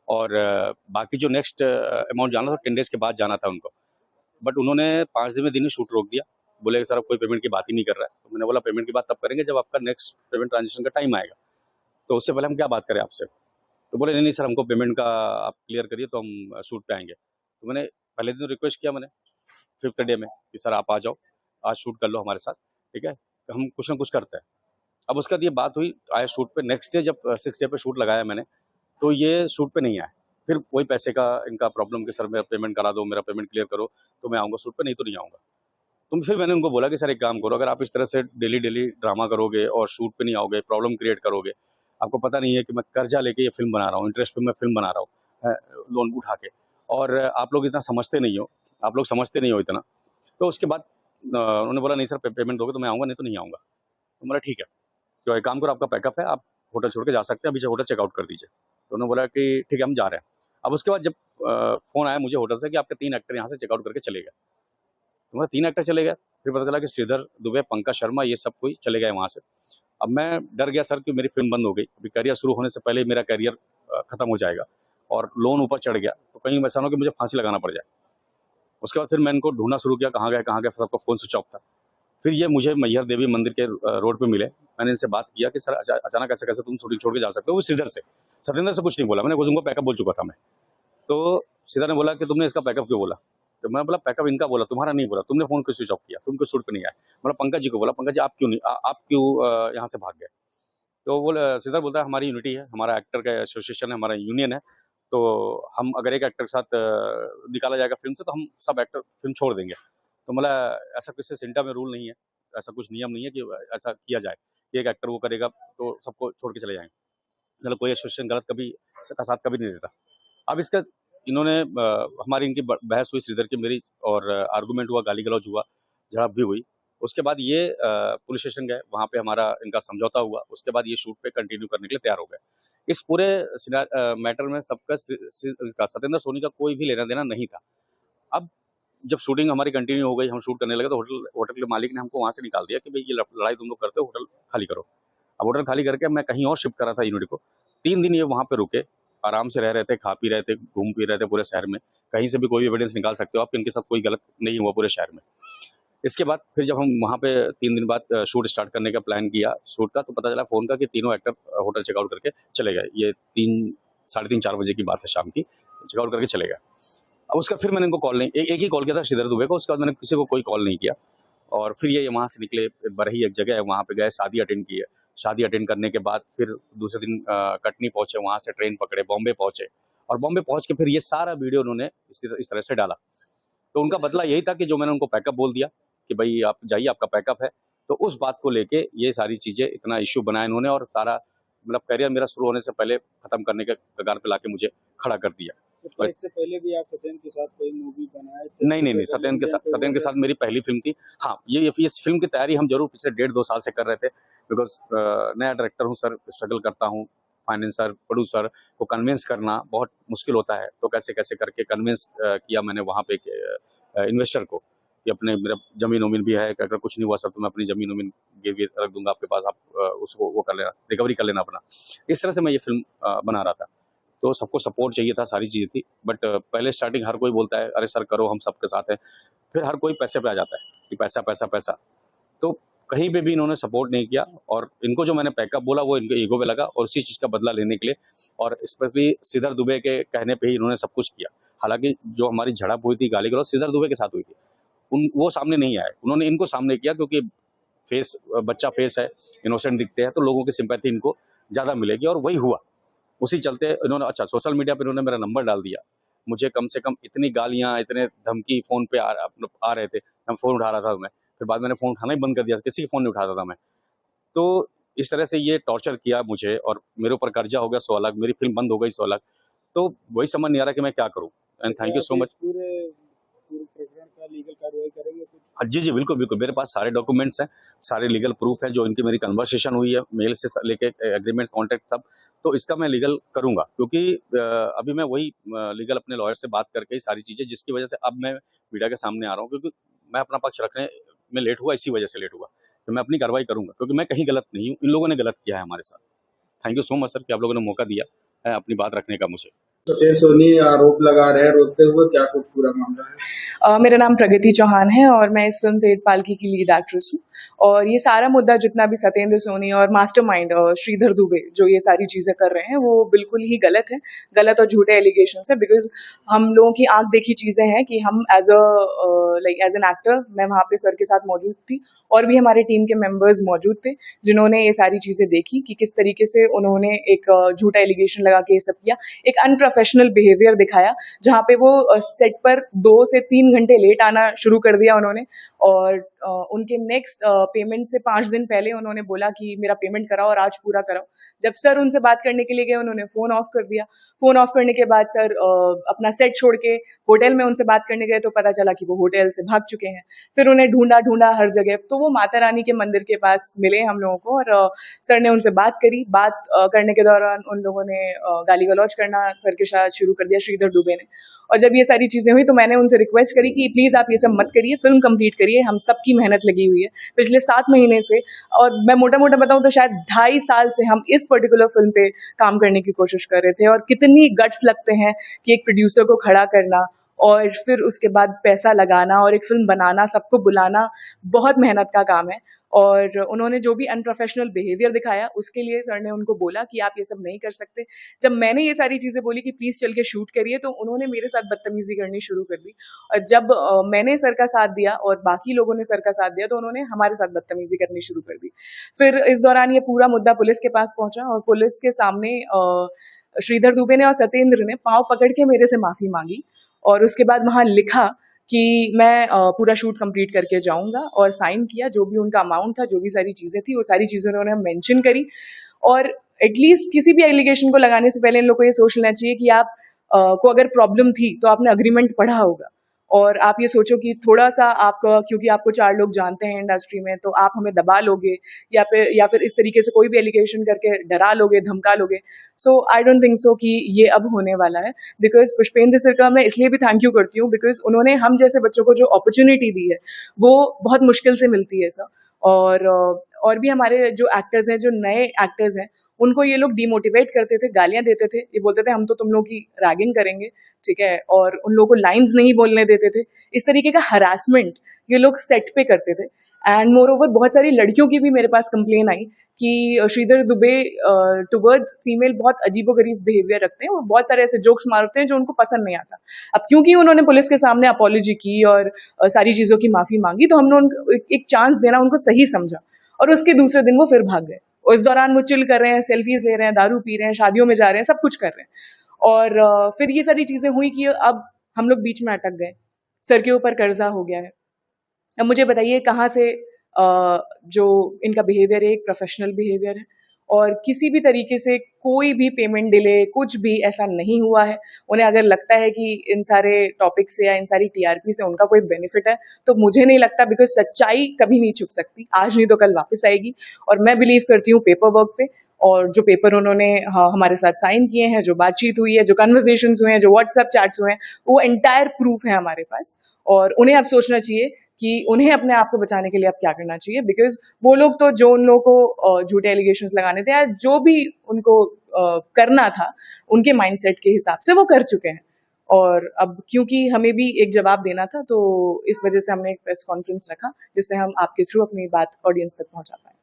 और बाकी जो नेक्स्ट अमाउंट जाना था 10 डेज़ के बाद जाना था उनको। बट उन्होंने 5वें दिन ही शूट रोक दिया। बोले सर अब कोई पेमेंट की बात ही नहीं कर रहा है। तो मैंने बोला पेमेंट की बात तब करेंगे जब आपका नेक्स्ट पेमेंट ट्रांज़ैक्शन का टाइम आएगा। तो उससे पहले हम क्या बात करें आपसे? तो बोले नहीं सर हमको पेमेंट का आप क्लियर करिए तो हम शूट पे आएँगे। तो मैंने पहले दिन रिक्वेस्ट किया मैंने 5th डे में कि सर आप आ जाओ, आज शूट कर लो हमारे साथ, ठीक है? तो हम कुछ ना कुछ करते हैं। अब उसके बाद ये बात हुई, आए शूट पे, नेक्स्ट डे जब 6th डे पे शूट लगाया मैंने, तो ये शूट पे नहीं आए। फिर वही पैसे का इनका प्रॉब्लम कि सर मेरा पेमेंट करा दो, मेरा पेमेंट क्लियर करो, तो मैं आऊँगा शूट पे, नहीं तो नहीं आऊँगा। तो फिर मैंने उनको बोला कि सर एक काम करो, अगर आप इस तरह से डेली-डेली ड्रामा करोगे और शूट पे नहीं आओगे, प्रॉब्लम क्रिएट करोगे, आपको पता नहीं है कि मैं कर्जा लेके ये फ़िल्म बना रहा हूँ, इंटरेस्ट पे मैं फ़िल्म बना रहा हूँ लोन उठा के, और आप लोग इतना समझते नहीं हो, आप लोग समझते नहीं हो इतना। तो उसके बाद उन्होंने बोला नहीं सर पेमेंट दोगे तो मैं आऊँगा, नहीं तो नहीं आऊँगा। तो मैंने ठीक है, तो एक काम करो आपका पैकअप है, आप होटल छोड़ के जा सकते हैं, अभी से होटल चेकआउट कर दीजिए। तो उन्होंने बोला कि ठीक है हम जा रहे हैं। अब उसके बाद जब फ़ोन आया मुझे होटल से कि आपके 3 एक्टर यहाँ से चेकआउट करके चले गए। तो वहाँ 3 एक्टर चले गए, फिर पता चला कि श्रीधर दुबे, पंकज शर्मा ये सब कोई चले गए वहाँ से। अब मैं डर गया सर कि मेरी फ़िल्म बंद हो गई, अभी करियर शुरू होने से पहले ही मेरा करियर खत्म हो जाएगा और लोन ऊपर चढ़ गया, तो कहीं ऐसा ना हो कि मुझे फांसी लगाना पड़ जाए। उसके बाद फिर मैं इनको ढूँढना शुरू किया, कहाँ गए? सबका फ़ोन स्विच ऑफ था। फिर ये मुझे मैहर देवी मंदिर के रोड पे मिले। मैंने इनसे बात किया कि सर अचानक ऐसे-कैसे तुम शूटिंग छोड़ के जा सकते हो? वो श्रीधर से। सत्येंद्र से कुछ नहीं बोला, मैंने बस उनको पैकअप बोल चुका था मैं। तो श्रीधर ने बोला कि तुमने इसका पैकअप क्यों बोला? तो मैंने बोला पैकअप इनका बोला, तुम्हारा नहीं बोला। तुमने फ़ोन क्यों स्विच ऑफ किया? तुम क्यों शूट पे नहीं आए? बोला पंकज जी को बोला, पंकज जी आप क्यों नहीं आप क्यों यहाँ से भाग गए? तो श्रीधर बोलता है हमारी यूनिटी है, हमारा एक्टर का एसोसिएशन है, हमारा यूनियन है, तो हम अगर एक एक्टर के साथ निकाला जाएगा फ़िल्म से तो हम सब एक्टर फ़िल्म छोड़ देंगे। तो बोला ऐसा किसी सिंटा में रूल नहीं है, ऐसा कुछ नियम नहीं है कि ऐसा किया जाए, कि एक एक्टर वो करेगा तो सबको छोड़ के चले जाएँगे। मतलब कोई एसोसिएशन गलत कभी का साथ कभी नहीं देता। अब इसका इन्होंने हमारी इनकी बहस हुई श्रीधर की मेरी, और आर्गुमेंट हुआ, गाली-गलौज हुआ, झड़प भी हुई। उसके बाद ये पुलिस स्टेशन गए, वहाँ पे हमारा इनका समझौता हुआ, उसके बाद ये शूट पे कंटिन्यू करने के लिए तैयार हो गए। इस पूरे मैटर में सबका इसका सत्येंद्र सोनी का कोई भी लेना-देना नहीं था। अब जब शूटिंग हमारी कंटिन्यू हो गई, हम शूट करने लगे, तो होटल होटल के मालिक ने हमको वहाँ से निकाल दिया कि भई ये लड़ाई तुम लोग करते हो, होटल खाली करो। अब होटल खाली करके मैं कहीं और शिफ्ट करा था यूनिट को। 3 दिन ये वहाँ पे रुके, आराम से रह रहे थे, खा पी रहे थे, घूम फिर रहे थे पूरे शहर में। कहीं से भी कोई एविडेंस निकाल सकते हो आप, इनके साथ कोई गलत नहीं हुआ पूरे शहर में। इसके बाद फिर जब हम वहाँ पे 3 दिन बाद शूट स्टार्ट करने का प्लान किया शूट का, तो पता चला फ़ोन का कि तीनों एक्टर होटल चेकआउट करके चले गए। ये 3 साढ़े 3 4 बजे की बात है शाम की, चेकआउट करके चले गए। अब उसका फिर मैंने इनको कॉल नहीं, एक ही कॉल किया था श्रीधर दुबे को, उसके बाद मैंने किसी को कोई कॉल नहीं किया। और फिर ये वहाँ से निकले, बरही एक जगह है वहाँ पे गए, शादी अटेंड की है। शादी अटेंड करने के बाद फिर दूसरे दिन कटनी पहुँचे, वहाँ से ट्रेन पकड़े, बॉम्बे पहुँचे, और बॉम्बे पहुँच के फिर ये सारा वीडियो उन्होंने इस तरह से डाला। तो उनका बदला यही था कि जो मैंने उनको पैकअप बोल दिया कि भई आप जाइए, आपका पैकअप है। तो उस बात को लेके ये सारी चीज़ें इतना इश्यू बनाया इन्होंने, और सारा मतलब करियर मेरा शुरू होने से पहले खत्म करने के कगार पे लाके मुझे खड़ा कर दिया। तो इससे पहले भी आप सत्येंद्र के साथ कोई मूवी बनाए थे? नहीं, सत्येंद्र के साथ मेरी पहली फ़िल्म थी। हाँ, ये इस फ़िल्म की तैयारी हम ज़रूर पिछले डेढ़ 2 साल से कर रहे थे, बिकॉज़ नया डायरेक्टर हूँ सर, स्ट्रगल करता हूँ। फाइनेंसर, प्रोड्यूसर को कन्विंस करना बहुत मुश्किल होता है, तो कैसे-कैसे करके कन्विंस किया मैंने वहाँ पे एक इन्वेस्टर को कि अपने मेरा ज़मीन-वमीन भी है, कि अगर कुछ नहीं हुआ सर तो मैं अपनी ज़मीन-वमीन गिरवी रख दूँगा आपके पास, आप उसको वो कर लेना, रिकवरी कर लेना अपना। इस तरह से मैं ये फ़िल्म बना रहा था। तो सबको सपोर्ट चाहिए था, सारी चीज़ें थी। बट पहले स्टार्टिंग हर कोई बोलता है, "अरे सर करो, हम सबके साथ हैं।" फिर हर कोई पैसे पे आ जाता है कि पैसा, पैसा, पैसा। तो कहीं पे भी इन्होंने सपोर्ट नहीं किया, और इनको जो मैंने पैकअप बोला वो इनके ईगो पे लगा, और उसी चीज़ का बदला लेने के लिए, और स्पेशली श्रीधर दुबे के कहने पे ही इन्होंने सब कुछ किया। हालाँकि जो हमारी झड़प हुई थी, गाली-गलौज श्रीधर दुबे के साथ हुई थी। वो सामने नहीं आए, उन्होंने इनको सामने किया, क्योंकि बच्चा फेस है, इनोसेंट दिखते हैं, तो लोगों की सिम्पैथी इनको ज़्यादा मिलेगी, और वही हुआ। उसी चलते इन्होंने अच्छा सोशल मीडिया पे इन्होंने मेरा नंबर डाल दिया। मुझे कम से कम इतनी गालियाँ, इतने धमकी फ़ोन पे आ रहे थे, मैं फ़ोन उठा रहा था मैं। फिर बाद में मैंने फ़ोन उठाना ही बंद कर दिया, किसी की फ़ोन नहीं उठाता था मैं। तो इस तरह से ये टॉर्चर किया मुझे, और मेरे ऊपर कर्जा हो गया 100 लाख, मेरी फ़िल्म बंद हो गई 100 लाख। तो वही समझ नहीं आ रहा कि मैं क्या करूँ? एंड थैंक यू आप सो इस मच। पूरे प्रकरण का लीगल कार्रवाई करेंगे कुछ? जी, जी, बिल्कुल, बिल्कुल। मेरे पास सारे डॉक्यूमेंट्स हैं, सारे लीगल प्रूफ़ हैं, जो इनकी मेरी कन्वर्सेशन हुई है, मेल से लेके एग्रीमेंट, कॉन्ट्रैक्ट सब। तो इसका मैं लीगल करूँगा, क्योंकि अभी मैं वही लीगल अपने लॉयर से बात करके ही सारी चीज़ें, जिसकी वज़ह से अब मैं मीडिया के सामने आ रहा हूँ, क्योंकि मैं अपना पक्ष रखने में लेट हुआ, इसी वज़ह से लेट हुआ। तो मैं अपनी कार्रवाई करूँगा, क्योंकि मैं कहीं गलत नहीं हूँ, इन लोगों ने गलत किया है हमारे साथ। Thank you so much sir कि आप लोगों ने मौका दिया है अपनी बात रखने का मुझे। सत्येंद्र सोनी आरोप लगा रहे हैं रोते हुए, क्या कुछ पूरा मामला है? मेरा नाम प्रगति चौहान है और मैं इस फिल्म पेट पालकी की लीड एक्ट्रेस हूँ। और ये सारा मुद्दा जितना भी सत्येंद्र सोनी और मास्टरमाइंड श्रीधर दुबे जो ये सारी चीज़ें कर रहे हैं वो बिल्कुल ही गलत है, गलत और झूठे एलिगेशन है। बिकॉज हम लोगों की आंख देखी चीज़ें हैं कि हम एज एन एक्टर मैं वहाँ पे सर के साथ मौजूद थी और भी हमारे टीम के मेंबर्स मौजूद थे जिन्होंने ये सारी चीज़ें देखी कि किस तरीके से उन्होंने एक झूठा एलिगेशन लगा के ये सब किया, एक अनप्रोफेशनल बिहेवियर दिखाया जहाँ पे वो सेट पर 2 से 3 घंटे लेट आना शुरू कर दिया उन्होंने। और उनके नेक्स्ट पेमेंट से 5 दिन पहले उन्होंने बोला कि मेरा पेमेंट कराओ और आज पूरा कराओ। जब सर उनसे बात करने के लिए गए उन्होंने फ़ोन ऑफ कर दिया। फ़ोन ऑफ करने के बाद सर अपना सेट छोड़ के होटल में उनसे बात करने गए तो पता चला कि वो होटल से भाग चुके हैं। फिर उन्हें ढूंढा हर जगह, तो वो माता रानी के मंदिर के पास मिले हम लोगों को और सर ने उनसे बात करी। बात करने के दौरान उन लोगों ने गाली गलौज करना सर के साथ शुरू कर दिया, श्रीधर दुबे ने। और जब ये सारी चीज़ें हुई तो मैंने उनसे रिक्वेस्ट करी कि प्लीज़ आप ये सब मत करिए, फिल्म कंप्लीट करिए, हम सबकी मेहनत लगी हुई है पिछले 7 महीने से। और मैं मोटा मोटा बताऊं तो शायद 2.5 साल से हम इस पर्टिकुलर फिल्म पे काम करने की कोशिश कर रहे थे। और कितनी गट्स लगते हैं कि एक प्रोड्यूसर को खड़ा करना और फिर उसके बाद पैसा लगाना और एक फिल्म बनाना, सबको बुलाना, बहुत मेहनत का काम है। और उन्होंने जो भी अनप्रोफेशनल बिहेवियर दिखाया उसके लिए सर ने उनको बोला कि आप ये सब नहीं कर सकते। जब मैंने ये सारी चीज़ें बोली कि प्लीज़ चल के शूट करिए तो उन्होंने मेरे साथ बदतमीज़ी करनी शुरू कर दी। और जब मैंने सर का साथ दिया और बाकी लोगों ने सर का साथ दिया तो उन्होंने हमारे साथ बदतमीज़ी करनी शुरू कर दी। फिर इस दौरान ये पूरा मुद्दा पुलिस के पास पहुंचा और पुलिस के सामने श्रीधर दुबे ने और सत्येंद्र ने पाँव पकड़ के मेरे से माफ़ी मांगी और उसके बाद वहाँ लिखा कि मैं पूरा शूट कंप्लीट करके जाऊंगा और साइन किया। जो भी उनका अमाउंट था, जो भी सारी चीज़ें थी, वो सारी चीज़ें उन्होंने मेंशन करी। और एटलीस्ट किसी भी एलिगेशन को लगाने से पहले इन लोग को ये सोच लेना चाहिए कि आप को अगर प्रॉब्लम थी तो आपने अग्रीमेंट पढ़ा होगा और आप ये सोचो कि थोड़ा सा आपका, क्योंकि आपको 4 लोग जानते हैं इंडस्ट्री में, तो आप हमें दबा लोगे या फिर इस तरीके से कोई भी एलिगेशन करके डरा लोगे, धमका लोगे। सो आई डोंट थिंक सो कि ये अब होने वाला है। बिकॉज पुष्पेंद्र सर का मैं इसलिए भी थैंक यू करती हूँ बिकॉज उन्होंने हम जैसे बच्चों को जो अपॉर्चुनिटी दी है वो बहुत मुश्किल से मिलती है सर। और भी हमारे जो एक्टर्स हैं, जो नए एक्टर्स हैं, उनको ये लोग डिमोटिवेट करते थे, गालियां देते थे, ये बोलते थे हम तो तुम लोग की रैगिंग करेंगे, ठीक है, और उन लोगों को लाइंस नहीं बोलने देते थे। इस तरीके का हरासमेंट ये लोग सेट पे करते थे। एंड मोर ओवर बहुत सारी लड़कियों की भी मेरे पास कंप्लेन आई कि श्रीधर दुबे टुवर्ड्स फीमेल बहुत अजीबोगरीब बिहेवियर रखते हैं और बहुत सारे ऐसे जोक्स मारते हैं जो उनको पसंद नहीं आता। अब क्योंकि उन्होंने पुलिस के सामने अपॉलॉजी की और सारी चीज़ों की माफ़ी मांगी तो हमने उनको एक चांस देना उनको सही समझा और उसके दूसरे दिन वो फिर भाग गए। और इस दौरान वो चिल कर रहे हैं, सेल्फीज ले रहे हैं, दारू पी रहे हैं, शादियों में जा रहे हैं, सब कुछ कर रहे हैं। और फिर ये सारी चीज़ें हुई कि अब हम लोग बीच में अटक गए, सर के ऊपर कर्जा हो गया है। अब मुझे बताइए कहाँ से जो इनका बिहेवियर है एक प्रोफेशनल बिहेवियर है और किसी भी तरीके से कोई भी पेमेंट डिले, कुछ भी ऐसा नहीं हुआ है। उन्हें अगर लगता है कि इन सारे टॉपिक से या इन सारी टीआरपी से उनका कोई बेनिफिट है तो मुझे नहीं लगता, बिकॉज सच्चाई कभी नहीं छुप सकती, आज नहीं तो कल वापस आएगी। और मैं बिलीव करती हूँ पेपर वर्क पे, और जो पेपर उन्होंने हमारे साथ साइन किए हैं, जो बातचीत हुई है, जो कन्वर्सेशंस हुए हैं, जो व्हाट्सएप चैट्स हुए हैं, वो एंटायर प्रूफ है हमारे पास। और उन्हें अब सोचना चाहिए कि उन्हें अपने आप को बचाने के लिए अब क्या करना चाहिए, बिकॉज वो लोग तो जो उन लोगों को झूठे एलिगेशंस लगाने थे या जो भी उनको करना था उनके माइंडसेट के हिसाब से वो कर चुके हैं। और अब क्योंकि हमें भी एक जवाब देना था तो इस वजह से हमने एक प्रेस कॉन्फ्रेंस रखा जिससे हम आपके थ्रू अपनी बात ऑडियंस तक पहुंचा पाए।